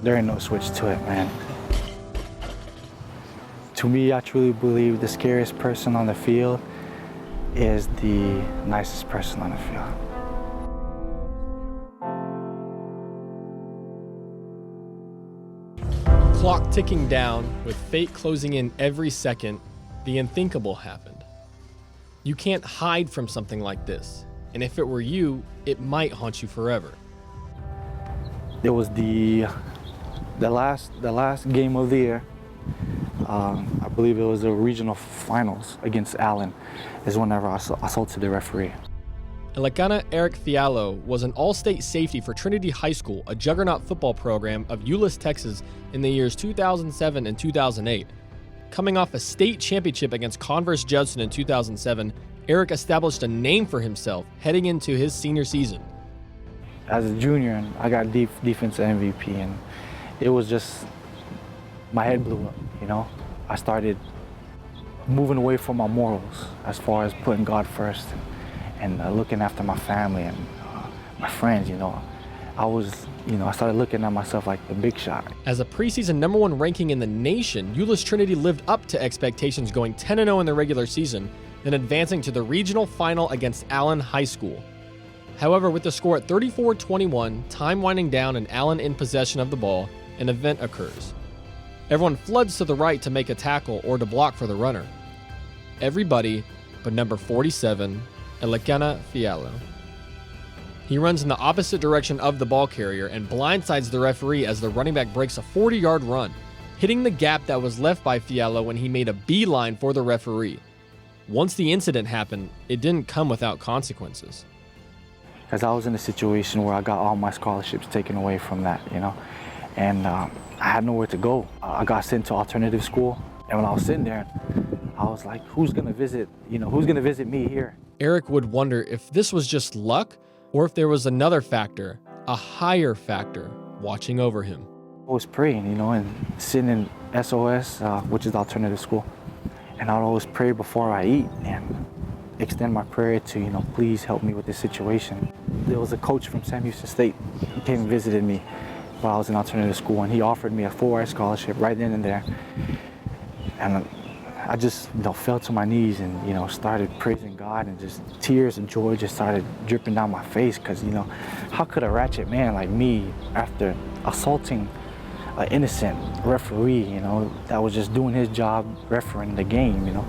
There ain't no switch to it, man. To me, I truly believe the scariest person on the field is the nicest person on the field. Clock ticking down, with fate closing in every second, the unthinkable happened. You can't hide from something like this, and if it were you, it might haunt you forever. It was the last game of the year. I believe it was the regional finals against Allen, is whenever I assaulted the referee. McGann Eric Fieilo was an all-state safety for Trinity High School, a juggernaut football program of Euless, Texas, in the years 2007 and 2008. Coming off a state championship against Converse Judson in 2007, Eric established a name for himself heading into his senior season. As a junior, I got defensive MVP, and it was just, my head blew up, you know? I started moving away from my morals as far as putting God first and looking after my family and my friends, you know. I started looking at myself like the big shot. As a preseason #1 ranking in the nation, Euless Trinity lived up to expectations, going 10-0 in the regular season, then advancing to the regional final against Allen High School. However, with the score at 34-21, time winding down and Allen in possession of the ball, an event occurs. Everyone floods to the right to make a tackle or to block for the runner. Everybody but number 47, McGann Fieilo. He runs in the opposite direction of the ball carrier and blindsides the referee as the running back breaks a 40-yard run, hitting the gap that was left by Fieilo when he made a beeline for the referee. Once the incident happened, it didn't come without consequences. Because I was in a situation where I got all my scholarships taken away from that, you know, and I had nowhere to go. I got sent to alternative school, and when I was sitting there, I was like, who's gonna visit me here? Eric would wonder if this was just luck or if there was another factor, a higher factor, watching over him. I was praying, you know, and sitting in SOS, which is the alternative school, and I'd always pray before I eat and extend my prayer to, you know, please help me with this situation. There was a coach from Sam Houston State who came and visited me while I was in alternative school, and he offered me a full-ride scholarship right then and there. And I just, you know, fell to my knees and, you know, started praising God, and just tears of joy just started dripping down my face, because, you know, how could a ratchet man like me, after assaulting an innocent referee, you know, that was just doing his job refereeing the game, you know,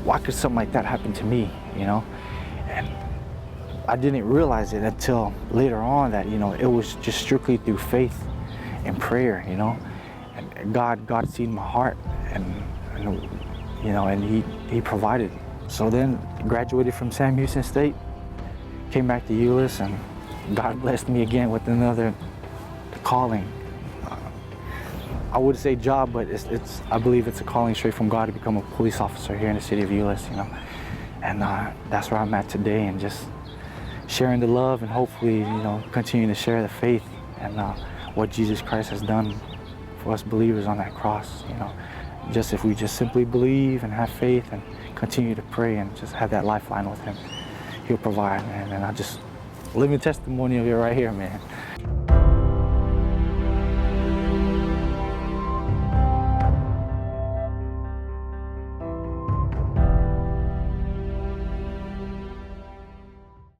why could something like that happen to me, you know? And I didn't realize it until later on that, you know, it was just strictly through faith and prayer, you know, and God seen my heart, and you know, and he provided. So then graduated from Sam Houston State, came back to Euless, and God blessed me again with another calling. I would say job, but I believe it's a calling straight from God to become a police officer here in the city of Euless, you know. And that's where I'm at today, and just sharing the love, and hopefully, you know, continuing to share the faith and what Jesus Christ has done for us believers on that cross, you know. Just if we just simply believe and have faith and continue to pray and just have that lifeline with him, he'll provide, man. And I just living testimony of it right here, man.